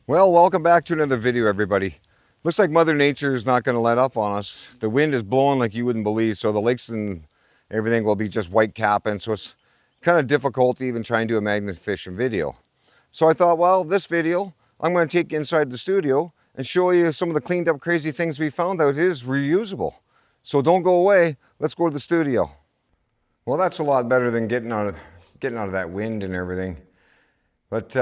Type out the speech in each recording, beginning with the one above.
Well, welcome back to another video, everybody. Looks like Mother Nature is not going to let up on us. The wind is blowing like you wouldn't believe, so the lakes and everything will be just white capping, so it's kind of difficult to even try and do a magnet fishing video. So I thought, well, this video, I'm going to take you inside the studio and show you some of the cleaned up crazy things we found out is reusable. So don't go away, let's go to the studio. Well, that's a lot better than getting out of that wind and everything. But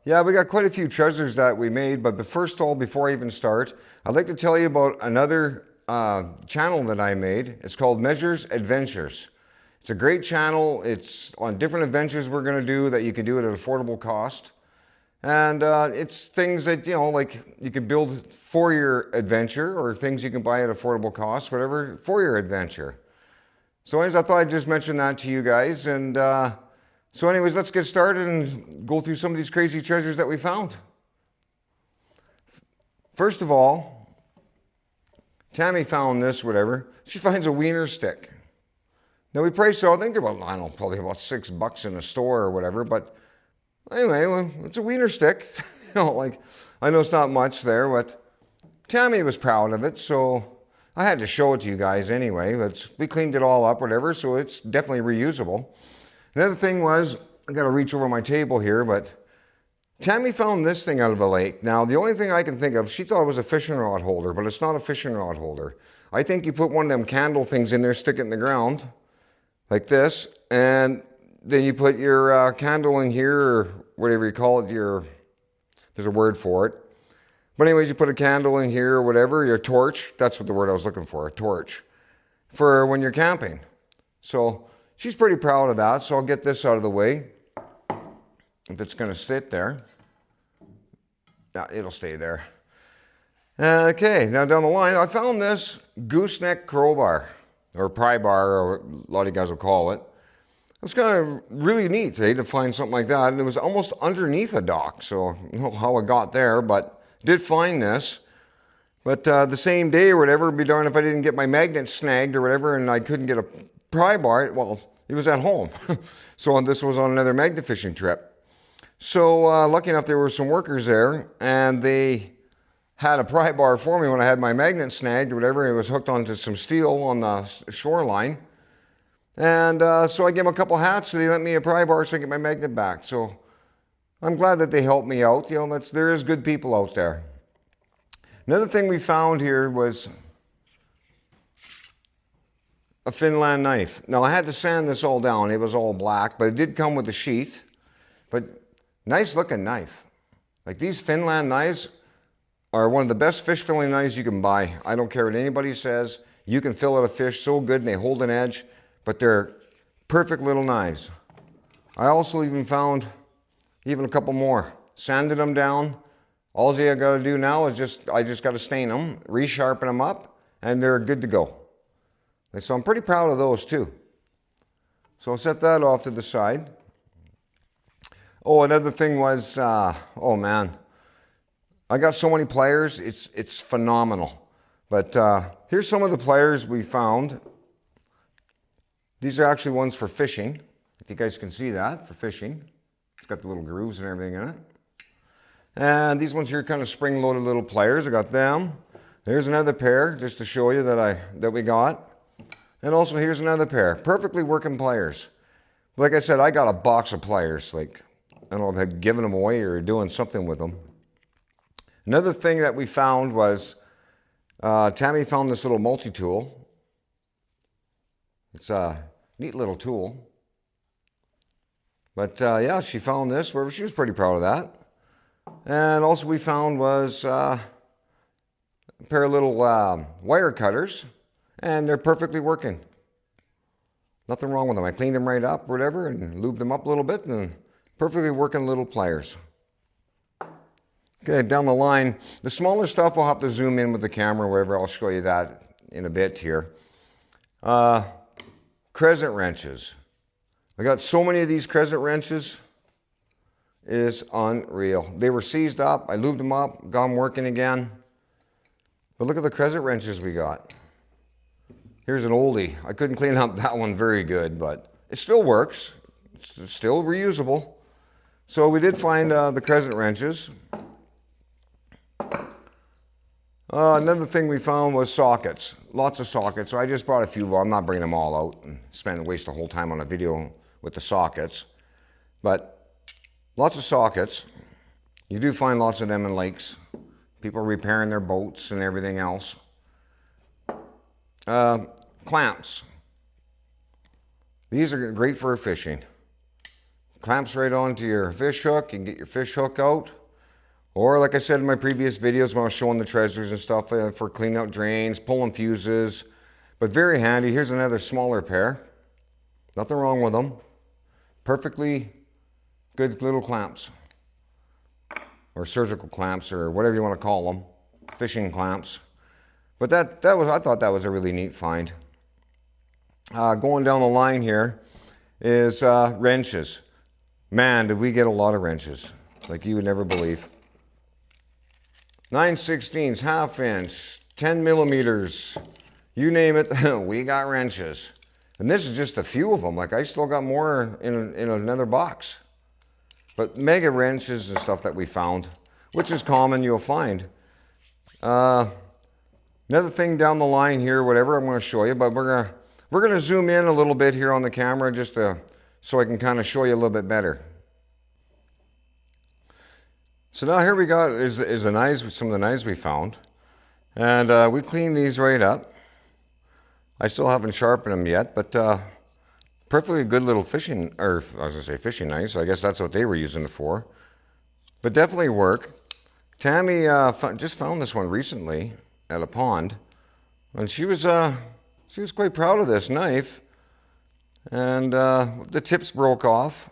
yeah, we got quite a few treasures that we made, but first of all, before I even start, I'd like to tell you about another channel that I made. It's called Measures Adventures. It's a great channel. It's on different adventures we're going to do that you can do at an affordable cost. And it's things that, like you can build for your adventure or things you can buy at affordable cost, whatever, for your adventure. So anyways, I thought I'd just mention that to you guys. And so anyways, let's get started and go through some of these crazy treasures that we found. First of all, Tammy found this, whatever. She finds a wiener stick. Now we priced it out, I think about, I don't know, probably about $6 in a store or whatever, but anyway, well, it's a wiener stick. Like, I know it's not much there, but Tammy was proud of it, so I had to show it to you guys anyway. We cleaned it all up, whatever, so it's definitely reusable. Another thing was, I gotta reach over my table here, but Tammy found this thing out of the lake. Now, the only thing I can think of, she thought it was a fishing rod holder, but it's not a fishing rod holder. I think you put one of them candle things in there, stick it in the ground, like this, and then you put your candle in here, or whatever you call it, there's a word for it. But anyways, you put a candle in here or whatever, your torch, that's what the word I was looking for, a torch, for when you're camping. So she's pretty proud of that, so I'll get this out of the way. If it's going to sit there. Yeah, it'll stay there. Okay, now down the line, I found this gooseneck crowbar, or pry bar, or a lot of you guys will call it. It's kind of really neat to find something like that, and it was almost underneath a dock, so I don't know how it got there, but did find this. But the same day or whatever, it'd be darned if I didn't get my magnet snagged or whatever, and I couldn't get a pry bar. Well, it was at home. So this was on another magnet fishing trip. So lucky enough, there were some workers there, and they had a pry bar for me when I had my magnet snagged or whatever. It was hooked onto some steel on the shoreline. And so I gave them a couple hats, so they lent me a pry bar so I get my magnet back. So I'm glad that they helped me out. There is good people out there. Another thing we found here was a Finland knife. Now I had to sand this all down. It was all black, but it did come with a sheath. But nice looking knife. Like, these Finland knives are one of the best fish filling knives you can buy. I don't care what anybody says. You can fill out a fish so good and they hold an edge, but they're perfect little knives. I also even found a couple more. Sanded them down. All you got to do now is I just got to stain them, resharpen them up, and they're good to go. So I'm pretty proud of those too. So I'll set that off to the side. Oh, another thing was, oh man, I got so many pliers, it's phenomenal. But here's some of the pliers we found. These are actually ones for fishing, if you guys can see that, for fishing. It's got the little grooves and everything in it. And these ones here are kind of spring-loaded little pliers. I got them. There's another pair, just to show you that we got. And also here's another pair, perfectly working pliers. Like I said, I got a box of pliers, like, I don't know if I'd given them away or doing something with them. Another thing that we found was, Tammy found this little multi-tool. It's a neat little tool. But yeah, she found this, where she was pretty proud of that. And also we found was a pair of little wire cutters, and they're perfectly working. Nothing wrong with them. I cleaned them right up, whatever, and lubed them up a little bit, and perfectly working little pliers. Okay, down the line, the smaller stuff I'll have to zoom in with the camera, wherever. I'll show you that in a bit here. Crescent wrenches. I got so many of these crescent wrenches. It is unreal. They were seized up. I lubed them up, got them working again. But look at the crescent wrenches we got. Here's an oldie. I couldn't clean up that one very good, but it still works. It's still reusable. So we did find the crescent wrenches. Another thing we found was sockets. Lots of sockets. So I just brought a few. Well, I'm not bringing them all out and waste the whole time on a video with the sockets. But lots of sockets. You do find lots of them in lakes. People repairing their boats and everything else. Clamps. These are great for fishing. Clamps right onto your fish hook. You can get your fish hook out. Or like I said in my previous videos when I was showing the treasures and stuff for cleaning out drains, pulling fuses. But very handy. Here's another smaller pair. Nothing wrong with them. Perfectly good little clamps. Or surgical clamps or whatever you want to call them. Fishing clamps. But I thought that was a really neat find. Going down the line here is wrenches. Man, did we get a lot of wrenches. Like you would never believe. 9/16, half inch, 10 millimeters, you name it, we got wrenches. And this is just a few of them. Like I still got more in another box. But mega wrenches and stuff that we found, which is common, you'll find. Another thing down the line here, whatever, I'm going to show you, but we're gonna zoom in a little bit here on the camera just so I can kind of show you a little bit better. So now here we got is the knives, some of the knives we found. And we cleaned these right up. I still haven't sharpened them yet, but perfectly good little fishing, or I was gonna say fishing knives, so I guess that's what they were using it for. But definitely work. Tammy just found this one recently at a pond, and she was quite proud of this knife. And the tips broke off.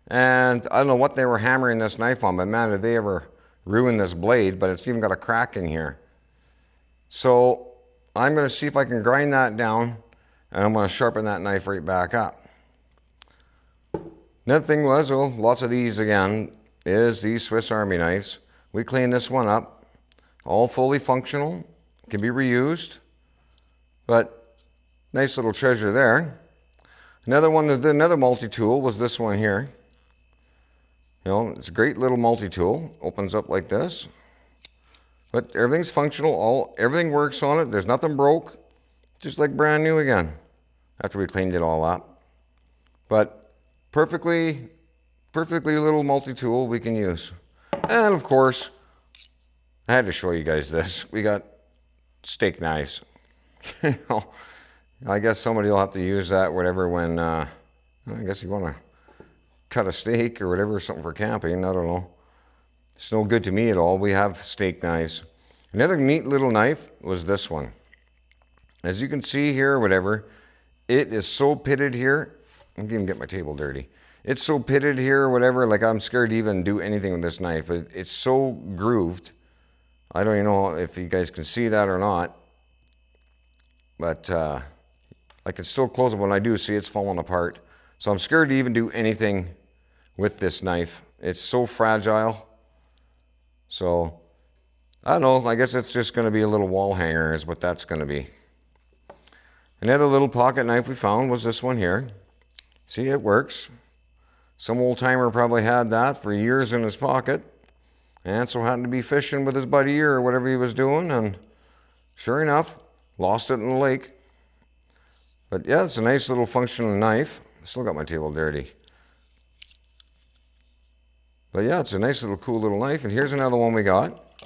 And I don't know what they were hammering this knife on, but man, did they ever ruin this blade, but it's even got a crack in here. So I'm going to see if I can grind that down, and I'm going to sharpen that knife right back up. Another thing was, lots of these again, is these Swiss Army knives. We cleaned this one up, all fully functional, can be reused, but nice little treasure there. Another one, another multi-tool was this one here. You know, it's a great little multi-tool. Opens up like this. But everything's functional. Everything works on it. There's nothing broke. Just like brand new again. After we cleaned it all up. But perfectly little multi-tool we can use. And of course, I had to show you guys this. We got steak knives. You know, I guess somebody will have to use that, whatever, when, I guess you want to cut a steak or whatever, something for camping, I don't know. It's no good to me at all. We have steak knives. Another neat little knife was this one. As you can see here, whatever, it is so pitted here. I'm going to get my table dirty. It's so pitted here, whatever, like I'm scared to even do anything with this knife. It's so grooved. I don't even know if you guys can see that or not. But I can still close it. When I do, see it's falling apart. So I'm scared to even do anything with this knife. It's so fragile. So, I don't know. I guess it's just going to be a little wall hanger is what that's going to be. Another little pocket knife we found was this one here. See, it works. Some old timer probably had that for years in his pocket. And so happened to be fishing with his buddy or whatever he was doing. And sure enough, lost it in the lake. But yeah, it's a nice little functional knife. Still got my table dirty. But yeah, it's a nice little cool little knife. And here's another one we got.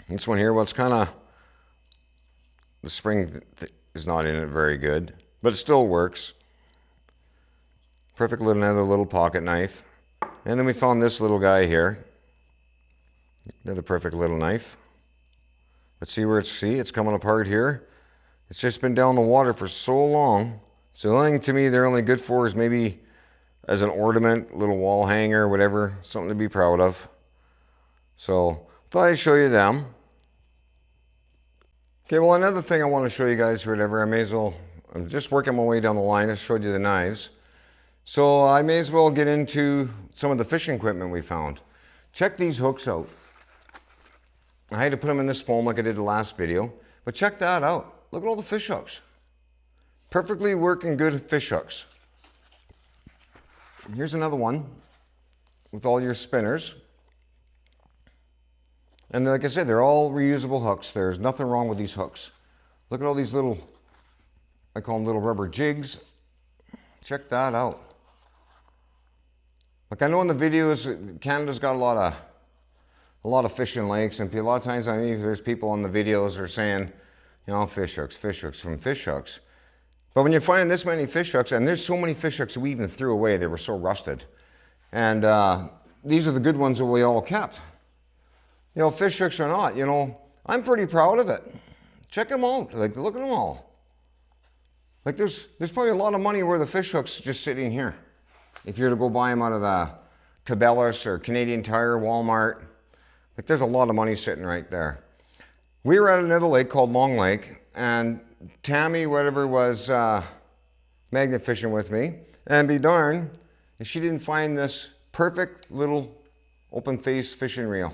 This one here, well, it's kind of, the spring is not in it very good, but it still works. Perfect little, another little pocket knife. And then we found this little guy here. Another perfect little knife. Let's see where it's coming apart here. It's just been down the water for so long. So the only thing to me they're only good for is maybe as an ornament, little wall hanger, whatever, something to be proud of. So thought I'd show you them. Okay, well, another thing I want to show you guys or whatever, I'm just working my way down the line. I showed you the knives. So I may as well get into some of the fishing equipment we found. Check these hooks out. I had to put them in this foam like I did the last video, but check that out. Look at all the fish hooks. Perfectly working good fish hooks. Here's another one with all your spinners. And like I said, they're all reusable hooks. There's nothing wrong with these hooks. Look at all these little, I call them little rubber jigs. Check that out. Like I know in the videos, Canada's got a lot of fishing lakes, and a lot of times I mean there's people on the videos are saying, you know, fish hooks from fish hooks. But when you're finding this many fish hooks, and there's so many fish hooks we even threw away, they were so rusted. And these are the good ones that we all kept. You know, fish hooks or not, you know, I'm pretty proud of it. Check them out. Like, look at them all. Like, there's probably a lot of money worth of fish hooks just sitting here. If you're to go buy them out of the Cabela's or Canadian Tire, Walmart, like there's a lot of money sitting right there. We were at another lake called Long Lake, and Tammy, whatever, was magnet fishing with me, and be darned if she didn't find this perfect little open face fishing reel.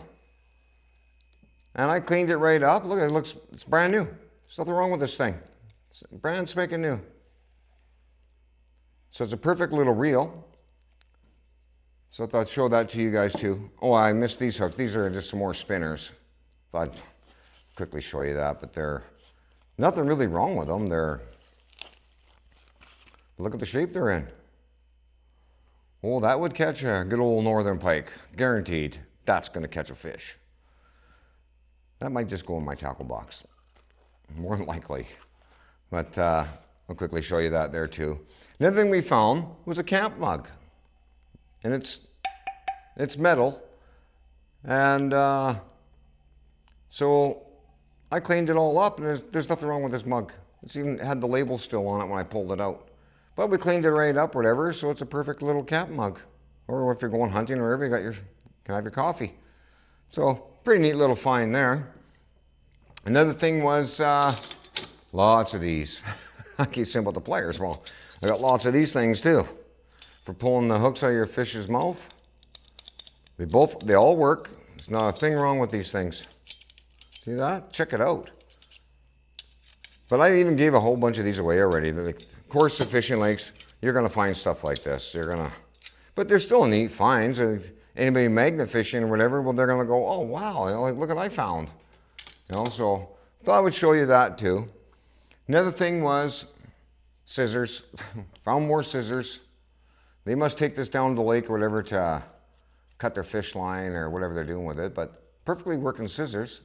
And I cleaned it right up. Look, it's brand new. There's nothing wrong with this thing. It's brand spanking new. So it's a perfect little reel. So I thought I'd show that to you guys too. Oh, I missed these hooks. These are just some more spinners. Thought I'd quickly show you that, but they're nothing really wrong with them. Look at the shape they're in. Oh, that would catch a good old northern pike. Guaranteed. That's going to catch a fish. That might just go in my tackle box. More than likely. But I'll quickly show you that there too. Another thing we found was a camp mug. And it's metal. And so I cleaned it all up, and there's nothing wrong with this mug. It's even had the label still on it when I pulled it out. But we cleaned it right up, whatever, so it's a perfect little camp mug. Or if you're going hunting or wherever, you can have your coffee. So pretty neat little find there. Another thing was lots of these. I keep saying about the pliers. Well, I got lots of these things too for pulling the hooks out of your fish's mouth. They all work. There's not a thing wrong with these things. See that? Check it out. But I even gave a whole bunch of these away already. Of course, the fishing lakes, you're going to find stuff like this. But they're still neat finds. Anybody magnet fishing or whatever, well, they're going to go, oh, wow, like, look what I found. So thought I would show you that too. Another thing was scissors. Found more scissors. They must take this down to the lake or whatever to cut their fish line or whatever they're doing with it, but perfectly working scissors.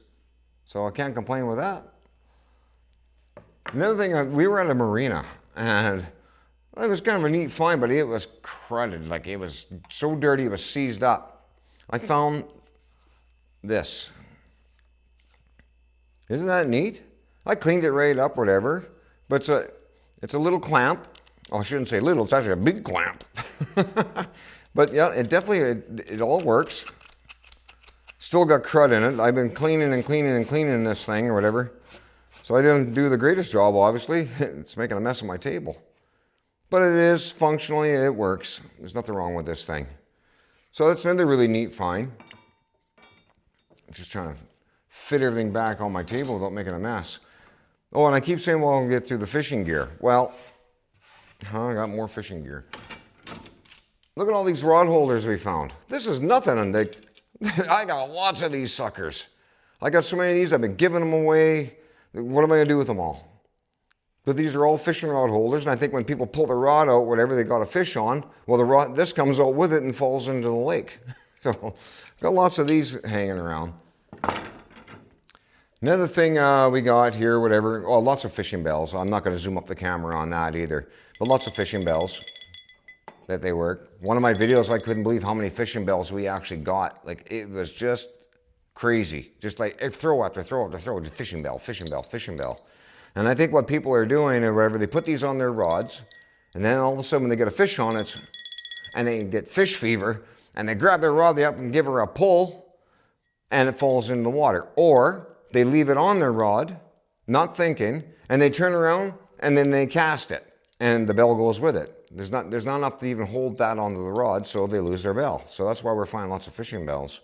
So I can't complain with that. Another thing, we were at a marina, and it was kind of a neat find, but it was cruddy. Like, it was so dirty, it was seized up. I found this. Isn't that neat? I cleaned it right up, whatever, but it's a little clamp. Oh, I shouldn't say little, it's actually a big clamp. But yeah, it all works. Still got crud in it. I've been cleaning this thing or whatever. So I didn't do the greatest job, obviously. It's making a mess of my table. But it is, functionally, it works. There's nothing wrong with this thing. So that's another really neat find. I'm just trying to fit everything back on my table without making a mess. Oh, and I keep saying, well, I'll get through the fishing gear. Well, I got more fishing gear. Look at all these rod holders we found. This is nothing. And I got lots of these suckers. I got so many of these, I've been giving them away. What am I going to do with them all? But these are all fishing rod holders, and I think when people pull the rod out, whatever they got a fish on, well, this comes out with it and falls into the lake. So got lots of these hanging around. Another thing we got here, whatever, oh, lots of fishing bells. I'm not going to zoom up the camera on that either, but lots of fishing bells that they work. One of my videos, I couldn't believe how many fishing bells we actually got. Like, it was just crazy. Just like throw after throw after throw, just fishing bell, fishing bell, fishing bell. And I think what people are doing or whatever, they put these on their rods, and then all of a sudden when they get a fish on it, and they get fish fever, and they grab their rod up and give her a pull, and it falls into the water. Or they leave it on their rod, not thinking, and they turn around, and then they cast it, and the bell goes with it. There's not enough to even hold that onto the rod, so they lose their bell. So that's why we're finding lots of fishing bells.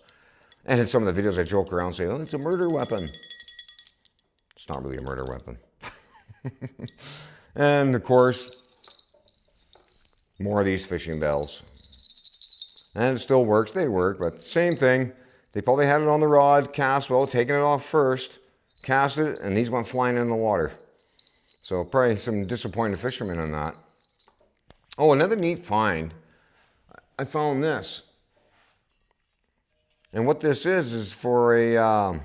And in some of the videos I joke around saying, oh, it's a murder weapon. It's not really a murder weapon. And of course, more of these fishing bells. And it still works, they work, but same thing. They probably had it on the rod, cast well, taking it off first, cast it, and these went flying in the water. So probably some disappointed fishermen on that. Oh, another neat find. I found this. And what this is for a,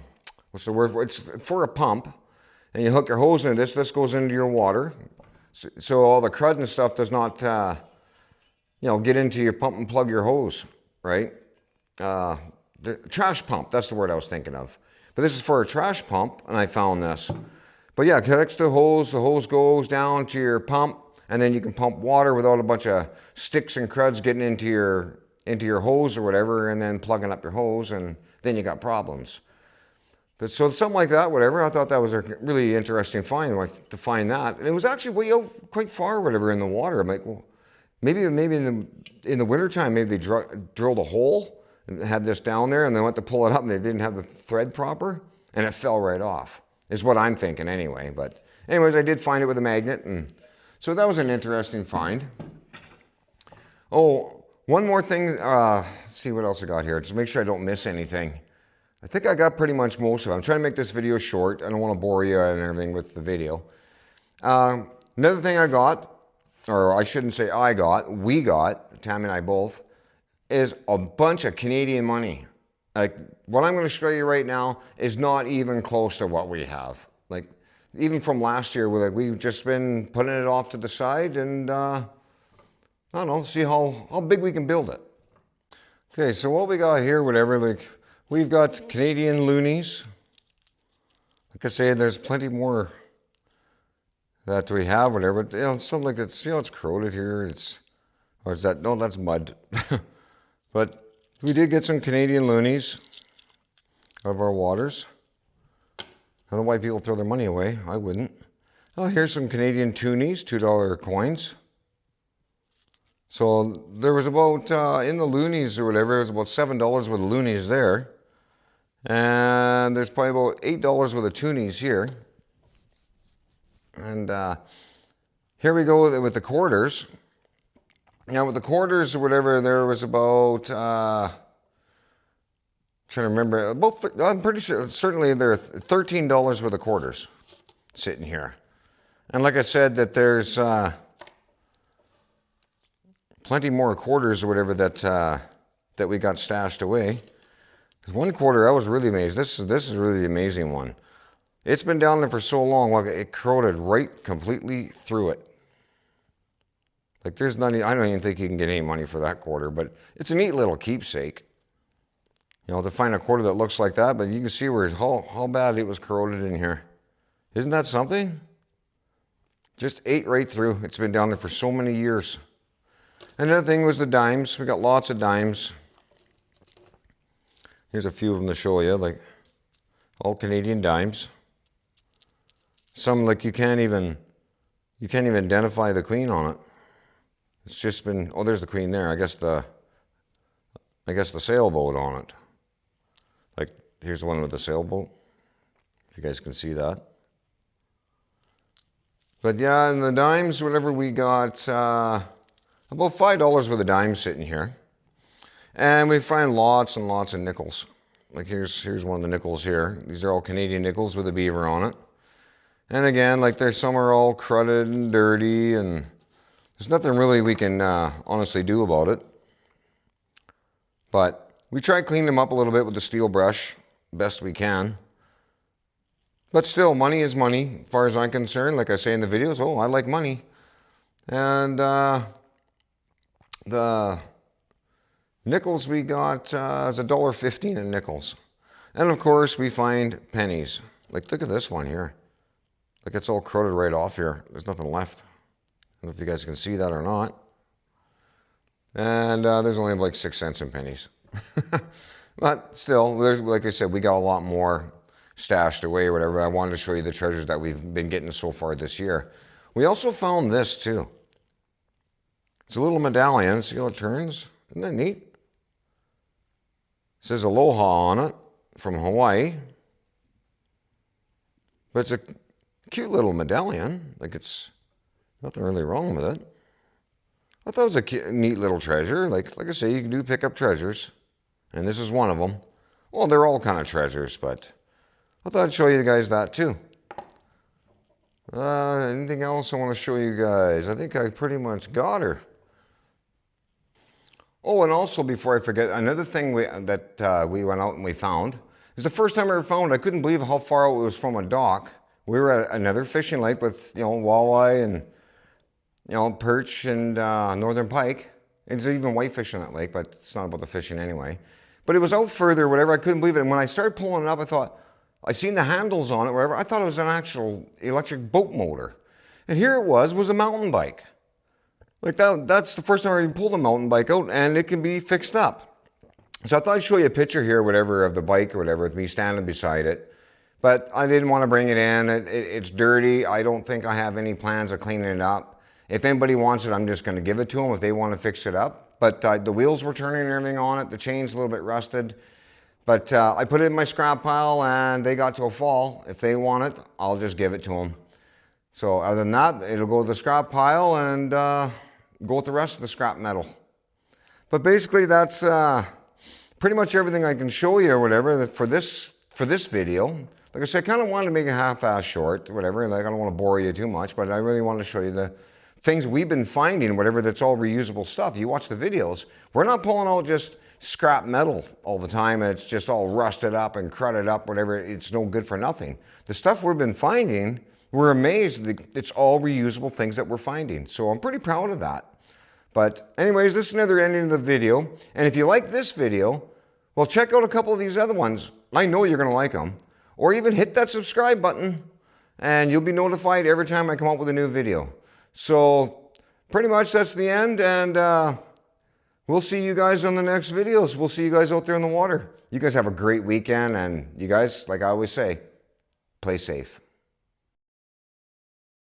what's the word for it? It's for a pump. And you hook your hose into this. This goes into your water. So all the crud and stuff does not, get into your pump and plug your hose, right? The trash pump, that's the word I was thinking of. But this is for a trash pump, and I found this. But yeah, it connects to the hose goes down to your pump, and then you can pump water without a bunch of sticks and cruds getting into your hose or whatever, and then plugging up your hose, and then you got problems. But so something like that, whatever, I thought that was a really interesting find to find that. And it was actually way out quite far, whatever, in the water. I'm like, well, maybe in the wintertime, maybe they drilled a hole and had this down there, and they went to pull it up, and they didn't have the thread proper, and it fell right off, is what I'm thinking anyway. But anyways, I did find it with a magnet, and so that was an interesting find. Oh, one more thing, let's see what else I got here, just make sure I don't miss anything. I think I got pretty much most of it. I'm trying to make this video short. I don't want to bore you and everything with the video. Another thing I got, or I shouldn't say we got, Tammy and I both, is a bunch of Canadian money. Like, what I'm going to show you right now is not even close to what we have. Like, even from last year, we've just been putting it off to the side and, I don't know, see how big we can build it. Okay, so what we got here, whatever, like, we've got Canadian loonies. Like I say, there's plenty more that we have, whatever, but, it's something like it's, it's corroded here. Or is that, no, that's mud. But we did get some Canadian loonies out of our waters. I don't know why people throw their money away. I wouldn't. Oh, here's some Canadian toonies, $2 coins. So there was about, in the loonies or whatever, it was about $7 worth of loonies there. And there's probably about $8 worth of toonies here. And here we go with the quarters. Now with the quarters or whatever, there was about, trying to remember, I'm pretty sure, certainly there are $13 worth of quarters sitting here. And like I said, that there's plenty more quarters or whatever that we got stashed away. There's one quarter, I was really amazed. This is really the amazing one. It's been down there for so long, like it corroded right completely through it. Like there's none, I don't even think you can get any money for that quarter, but it's a neat little keepsake. To find a quarter that looks like that, but you can see how bad it was corroded in here. Isn't that something? Just ate right through. It's been down there for so many years. Another thing was the dimes. We got lots of dimes. Here's a few of them to show you, like all Canadian dimes. Some like you can't even identify the queen on it. It's just been, oh, there's the queen there. I guess the sailboat on it. Like here's the one with the sailboat. If you guys can see that. But yeah, and the dimes, whatever we got, about $5 worth of dimes sitting here. And we find lots and lots of nickels. Like here's one of the nickels here. These are all Canadian nickels with a beaver on it. And again, like there's some are all crudted and dirty, and there's nothing really we can honestly do about it. But we try to clean them up a little bit with the steel brush, best we can. But still, money is money, as far as I'm concerned. Like I say in the videos, oh, I like money. And the nickels we got is $1.15 in nickels. And of course, we find pennies. Like, look at this one here. Like, it's all corroded right off here. There's nothing left. I don't know if you guys can see that or not. And there's only like 6 cents in pennies. But still, like I said, we got a lot more stashed away or whatever. I wanted to show you the treasures that we've been getting so far this year. We also found this too. It's a little medallion. See how it turns? Isn't that neat? It says Aloha on it from Hawaii. But it's a cute little medallion. Like, it's nothing really wrong with it. I thought it was a neat little treasure. Like I say, you can do pick up treasures. And this is one of them. Well, they're all kind of treasures, but I thought I'd show you guys that too. Anything else I want to show you guys? I think I pretty much got her. Oh, and also before I forget, another thing that we went out and we found is the first time I ever found it. I couldn't believe how far out it was from a dock. We were at another fishing lake with, walleye and, perch and northern pike. It's even whitefish in that lake, but it's not about the fishing anyway. But it was out further, whatever. I couldn't believe it. And when I started pulling it up, I thought, I seen the handles on it, whatever. I thought it was an actual electric boat motor. And here it was a mountain bike. Like that's the first time I even pulled a mountain bike out, and it can be fixed up. So I thought I'd show you a picture here, whatever, of the bike or whatever, with me standing beside it. But I didn't want to bring it in. It's dirty. I don't think I have any plans of cleaning it up. If anybody wants it, I'm just going to give it to them if they want to fix it up. But the wheels were turning and everything on it. The chain's a little bit rusted. But I put it in my scrap pile, and they got to a fall. If they want it, I'll just give it to them. So other than that, it'll go to the scrap pile and go with the rest of the scrap metal. But basically, that's pretty much everything I can show you or whatever for this video. Like I said, I kind of wanted to make it half-ass short, whatever. Like I don't want to bore you too much, but I really want to show you the things we've been finding, whatever, that's all reusable stuff. You watch the videos, we're not pulling out just scrap metal all the time. It's just all rusted up and crudted up, whatever. It's no good for nothing. The stuff we've been finding, we're amazed that it's all reusable things that we're finding. So I'm pretty proud of that. But anyways, this is another ending of the video. And if you like this video, well, check out a couple of these other ones. I know you're going to like them. Or even hit that subscribe button, and you'll be notified every time I come up with a new video. So pretty much that's the end, and we'll see you guys on the next videos. We'll see you guys out there in the water. You guys have a great weekend, and you guys, like I always say, play safe.